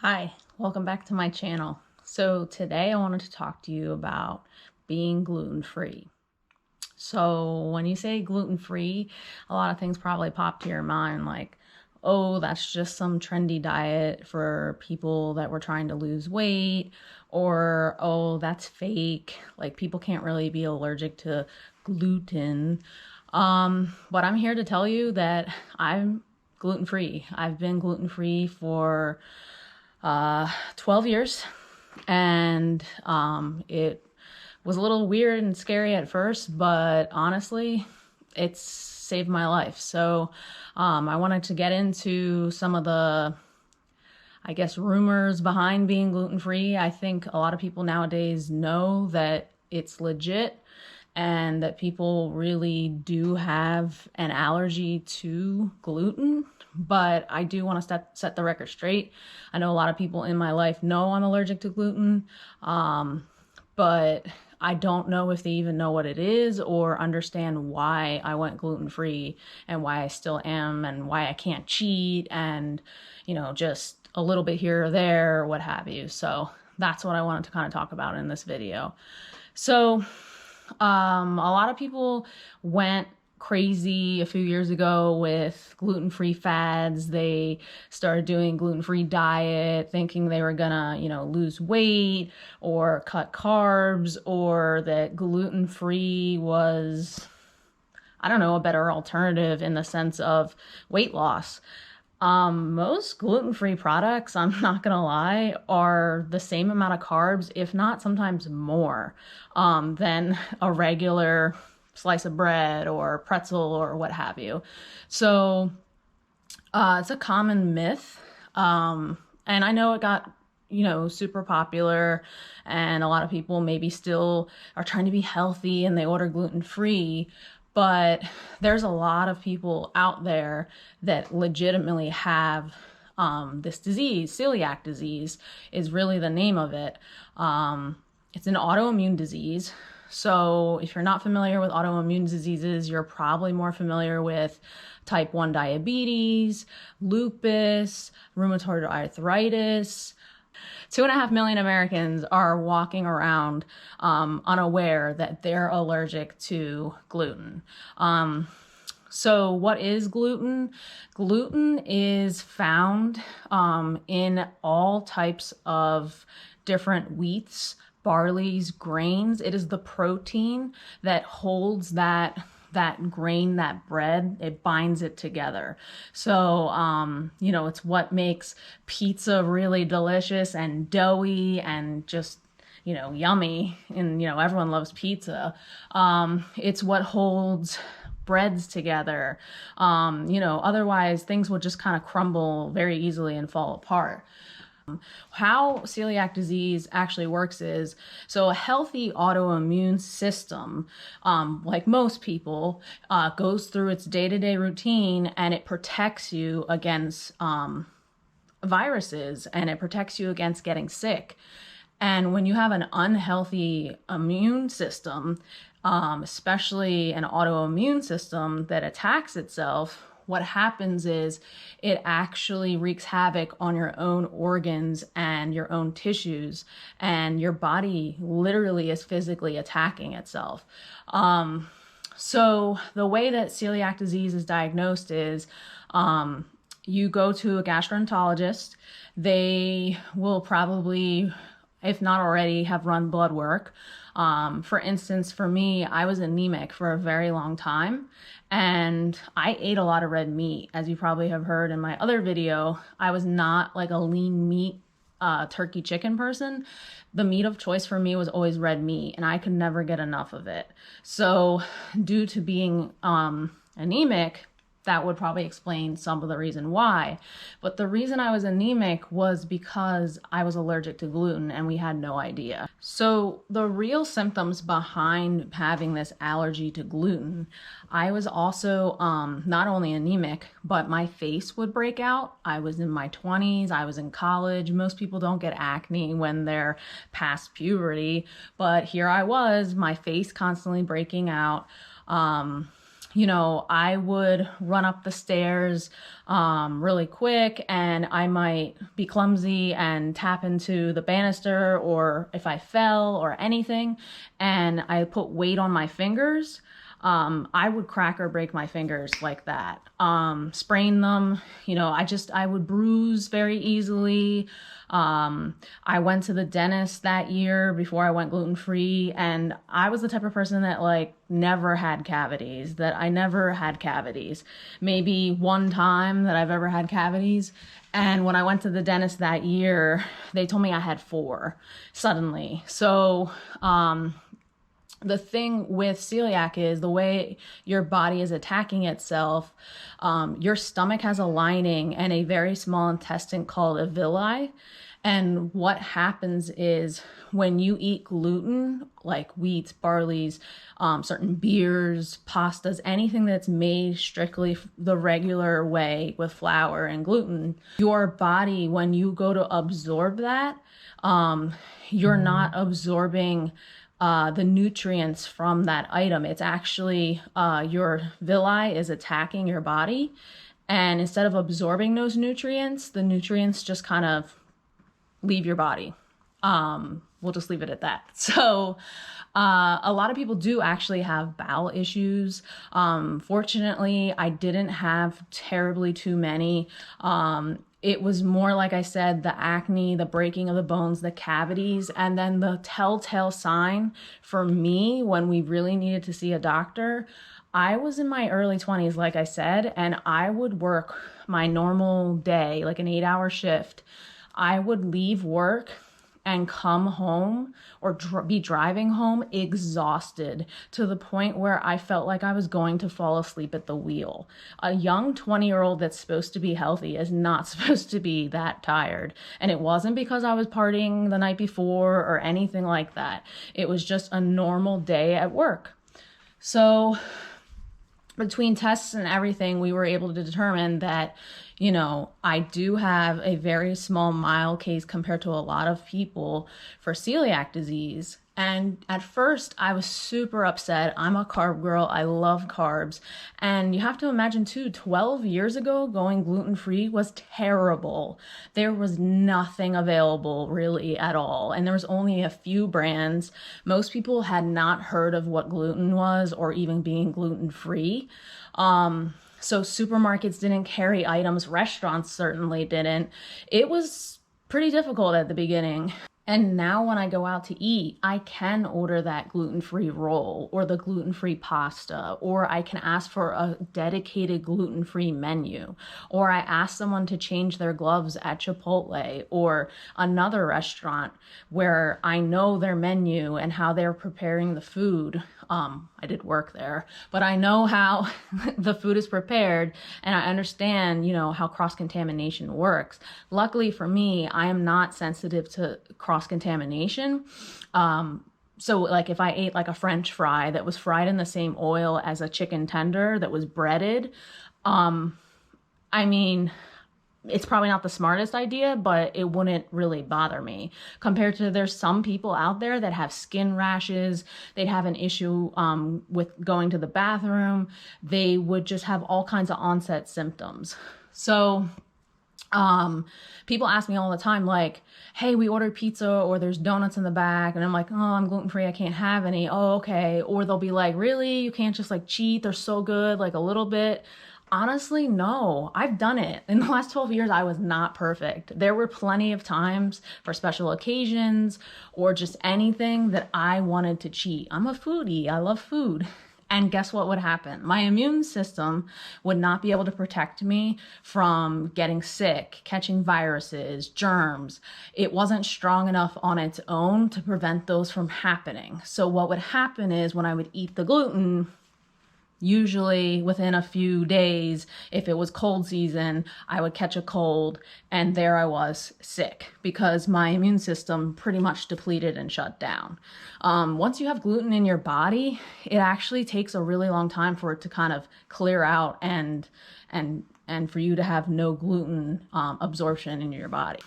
Hi, welcome back to my channel. So today I wanted to talk to you about being gluten-free. So when you say gluten-free, a lot of things probably pop to your mind like, oh, that's just some trendy diet for people that were trying to lose weight, or oh, that's fake. Like people can't really be allergic to gluten. But I'm here to tell you that I'm gluten-free. I've been gluten-free for 12 years, and it was a little weird and scary at first, but honestly, it's saved my life. So I wanted to get into some of the, I guess, rumors behind being gluten-free. I think a lot of people nowadays know that it's legit and that people really do have an allergy to gluten. But I do want to set the record straight. I know a lot of people in my life know I'm allergic to gluten, but I don't know if they even know what it is or understand why I went gluten-free and why I still am and why I can't cheat and, you know, just a little bit here or there, or what have you. So that's what I wanted to kind of talk about in this video. So a lot of people went crazy a few years ago with gluten-free fads. They started doing gluten-free diet, thinking they were gonna, lose weight or cut carbs, or that gluten-free was, I don't know, a better alternative in the sense of weight loss. Most gluten-free products, I'm not gonna lie, are the same amount of carbs, if not sometimes more, than a regular slice of bread or pretzel or what have you. So it's a common myth. And I know it got, super popular, and a lot of people maybe still are trying to be healthy and they order gluten-free. But there's a lot of people out there that legitimately have this disease. Celiac disease is really the name of it. It's an autoimmune disease. So if you're not familiar with autoimmune diseases, you're probably more familiar with type 1 diabetes, lupus, rheumatoid arthritis. 2.5 million Americans are walking around unaware that they're allergic to gluten. So what is gluten? Gluten is found in all types of different wheats, barleys, grains. It is the protein that holds that grain, that bread, it binds it together. So, it's what makes pizza really delicious and doughy and just, yummy. And, everyone loves pizza. It's what holds breads together. Otherwise things would just kind of crumble very easily and fall apart. How celiac disease actually works is, so a healthy autoimmune system, like most people, goes through its day-to-day routine, and it protects you against viruses, and it protects you against getting sick. And when you have an unhealthy immune system, especially an autoimmune system that attacks itself, what happens is it actually wreaks havoc on your own organs and your own tissues, and your body literally is physically attacking itself. So the way that celiac disease is diagnosed is you go to a gastroenterologist. They will probably, if not already, have run blood work. For instance, for me, I was anemic for a very long time, and I ate a lot of red meat. As you probably have heard in my other video, I was not like a lean meat turkey chicken person. The meat of choice for me was always red meat, and I could never get enough of it. So due to being anemic, that would probably explain some of the reason why. But the reason I was anemic was because I was allergic to gluten, and we had no idea. So the real symptoms behind having this allergy to gluten, I was also not only anemic, but my face would break out. I was in my 20s, I was in college. Most people don't get acne when they're past puberty, but here I was, my face constantly breaking out. I would run up the stairs really quick, and I might be clumsy and tap into the banister, or if I fell or anything and I put weight on my fingers, I would crack or break my fingers like that. Sprain them, I would bruise very easily. I went to the dentist that year before I went gluten-free, and I was the type of person that never had cavities, Maybe one time that I've ever had cavities. And when I went to the dentist that year, they told me I had 4 suddenly. So, the thing with celiac is the way your body is attacking itself. Your stomach has a lining and a very small intestine called a villi. And what happens is when you eat gluten, like wheats, barleys, certain beers, pastas, anything that's made strictly the regular way with flour and gluten, your body, when you go to absorb that, you're not absorbing the nutrients from that item. It's actually your villi is attacking your body, and instead of absorbing those nutrients, the nutrients just kind of leave your body. We'll just leave it at that. So a lot of people do actually have bowel issues. Fortunately, I didn't have terribly too many. It was more, like I said, the acne, the breaking of the bones, the cavities, and then the telltale sign for me when we really needed to see a doctor. I was in my early 20s, like I said, and I would work my normal day, like an 8-hour shift. I would leave work and come home or be driving home exhausted to the point where I felt like I was going to fall asleep at the wheel. A young 20-year-old that's supposed to be healthy is not supposed to be that tired. And it wasn't because I was partying the night before or anything like that. It was just a normal day at work. So between tests and everything, we were able to determine that, I do have a very small, mild case compared to a lot of people for celiac disease. And at first, I was super upset. I'm a carb girl. I love carbs. And you have to imagine too, 12 years ago, going gluten-free was terrible. There was nothing available really at all. And there was only a few brands. Most people had not heard of what gluten was or even being gluten-free. So supermarkets didn't carry items. Restaurants certainly didn't. It was pretty difficult at the beginning. And now when I go out to eat, I can order that gluten-free roll or the gluten-free pasta, or I can ask for a dedicated gluten-free menu, or I ask someone to change their gloves at Chipotle or another restaurant where I know their menu and how they're preparing the food. I did work there, but I know how the food is prepared, and I understand, how cross-contamination works. Luckily for me, I am not sensitive to cross-contamination. So if I ate a French fry that was fried in the same oil as a chicken tender that was breaded, it's probably not the smartest idea, but it wouldn't really bother me compared to there's some people out there that have skin rashes. They'd have an issue with going to the bathroom. They would just have all kinds of onset symptoms. So people ask me all the time, hey, we ordered pizza or there's donuts in the back. And I'm like, oh, I'm gluten-free. I can't have any. Oh, okay. Or they'll be like, really? You can't just cheat? They're so good, a little bit. Honestly, no, I've done it. In the last 12 years, I was not perfect. There were plenty of times for special occasions or just anything that I wanted to cheat. I'm a foodie. I love food. And guess what would happen? My immune system would not be able to protect me from getting sick, catching viruses, germs. It wasn't strong enough on its own to prevent those from happening. So what would happen is when I would eat the gluten, usually within a few days, if it was cold season, I would catch a cold, and there I was sick because my immune system pretty much depleted and shut down. Once you have gluten in your body, it actually takes a really long time for it to kind of clear out and for you to have no gluten absorption in your body.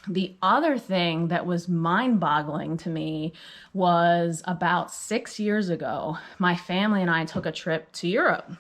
The other thing that was mind-boggling to me was about 6 years ago, my family and I took a trip to Europe.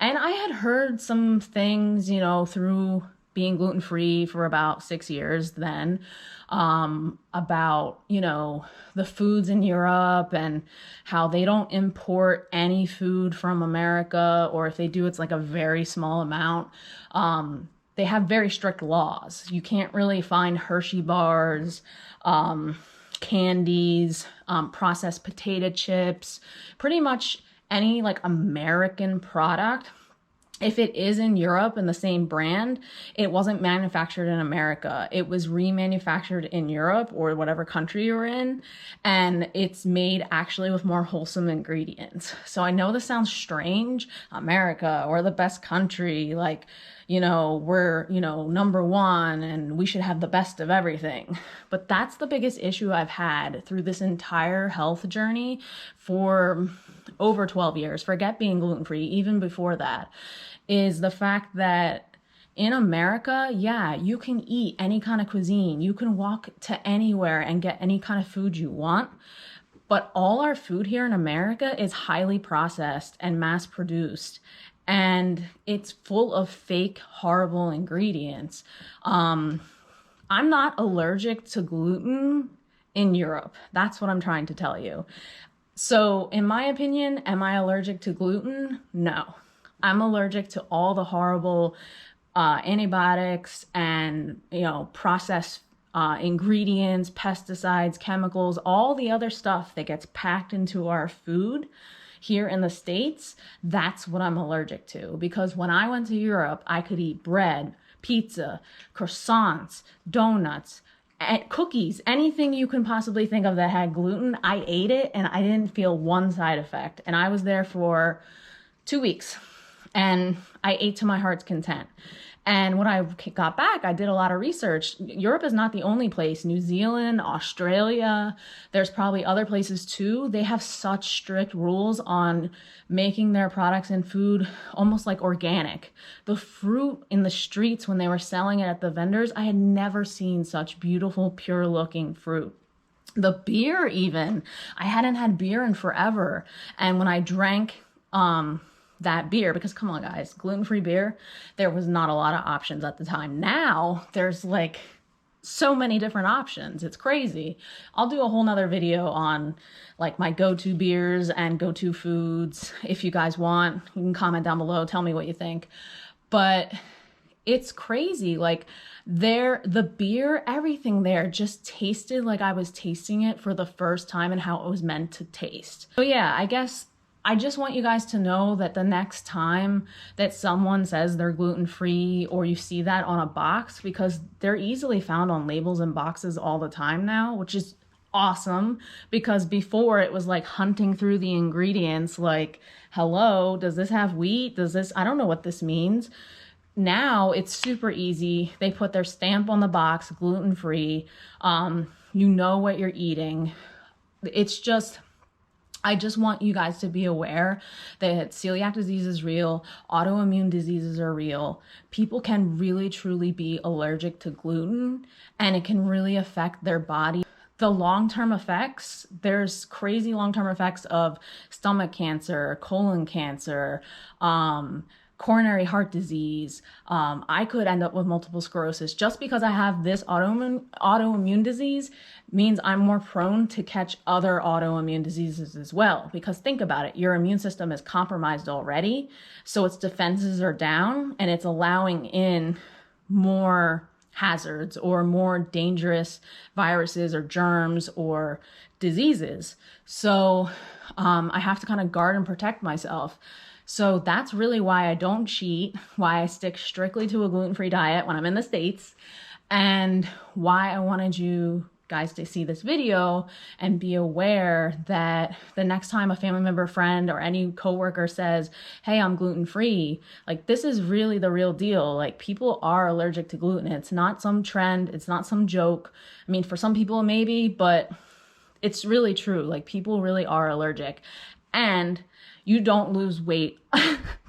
And I had heard some things, you know, through being gluten-free for about 6 years then, about, you know, the foods in Europe and how they don't import any food from America, or if they do, it's like a very small amount. They have very strict laws. You can't really find Hershey bars, candies, processed potato chips, pretty much any like American product. If it is in Europe and the same brand, it wasn't manufactured in America. It was remanufactured in Europe or whatever country you're in, and it's made actually with more wholesome ingredients. So I know this sounds strange. America, we're the best country, like, you know, we're, you know, number one and we should have the best of everything. But that's the biggest issue I've had through this entire health journey for over 12 years. Forget being gluten-free, even before that, is the fact that in America, yeah, you can eat any kind of cuisine. You can walk to anywhere and get any kind of food you want. But all our food here in America is highly processed and mass produced. And it's full of fake, horrible ingredients. I'm not allergic to gluten in Europe. That's what I'm trying to tell you. So in my opinion, am I allergic to gluten? No. I'm allergic to all the horrible antibiotics and, you know, processed ingredients, pesticides, chemicals, all the other stuff that gets packed into our food here in the States. That's what I'm allergic to. Because when I went to Europe, I could eat bread, pizza, croissants, donuts, cookies, anything you can possibly think of that had gluten. I ate it and I didn't feel one side effect. And I was there for 2 weeks. And I ate to my heart's content. And when I got back, I did a lot of research. Europe is not the only place. New Zealand, Australia, there's probably other places too. They have such strict rules on making their products and food almost like organic. The fruit in the streets when they were selling it at the vendors, I had never seen such beautiful, pure looking fruit. The beer even, I hadn't had beer in forever. And when I drank, that beer, because come on guys, gluten-free beer, there was not a lot of options at the time. Now there's like so many different options. It's crazy. I'll do a whole nother video on like my go-to beers and go-to foods. If you guys want, you can comment down below, tell me what you think. But it's crazy. Like the beer, everything there just tasted like I was tasting it for the first time and how it was meant to taste. So yeah, I guess I just want you guys to know that the next time that someone says they're gluten-free or you see that on a box, because they're easily found on labels and boxes all the time now, which is awesome, because before it was like hunting through the ingredients like, hello, does this have wheat? Does this, I don't know what this means. Now it's super easy. They put their stamp on the box, gluten-free. You know what you're eating. It's just, I just want you guys to be aware that celiac disease is real, autoimmune diseases are real. People can really truly be allergic to gluten and it can really affect their body. The long-term effects, there's crazy long-term effects of stomach cancer, colon cancer, coronary heart disease. I could end up with multiple sclerosis. Just because I have this autoimmune disease means I'm more prone to catch other autoimmune diseases as well. Because think about it, your immune system is compromised already, so its defenses are down and it's allowing in more hazards or more dangerous viruses or germs or diseases. So I have to kind of guard and protect myself. So that's really why I don't cheat, why I stick strictly to a gluten-free diet when I'm in the States, and why I wanted you guys to see this video and be aware that the next time a family member, friend, or any coworker says, hey, I'm gluten-free, like this is really the real deal. Like people are allergic to gluten. It's not some trend. It's not some joke. I mean, for some people maybe, but it's really true. Like people really are allergic. And you don't lose weight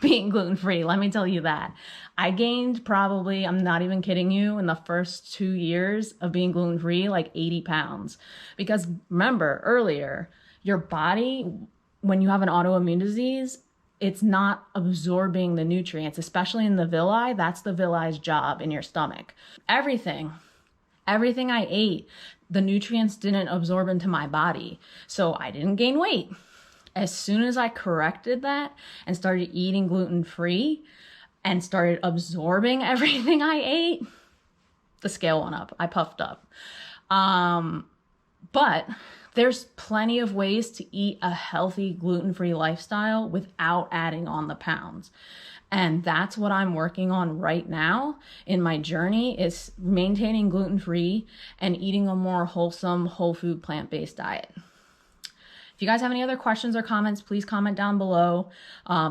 being gluten-free. Let me tell you that. I gained probably, I'm not even kidding you, in the first 2 years of being gluten-free, like 80 pounds. Because remember earlier, your body, when you have an autoimmune disease, it's not absorbing the nutrients, especially in the villi. That's the villi's job in your stomach. Everything I ate, the nutrients didn't absorb into my body. So I didn't gain weight. As soon as I corrected that and started eating gluten-free and started absorbing everything I ate, the scale went up. I puffed up. But there's plenty of ways to eat a healthy gluten-free lifestyle without adding on the pounds. And that's what I'm working on right now in my journey, is maintaining gluten-free and eating a more wholesome, whole food, plant-based diet. If you guys have any other questions or comments, please comment down below.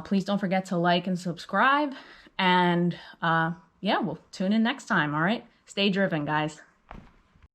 Please don't forget to like and subscribe. And yeah, we'll tune in next time, all right? Stay driven, guys.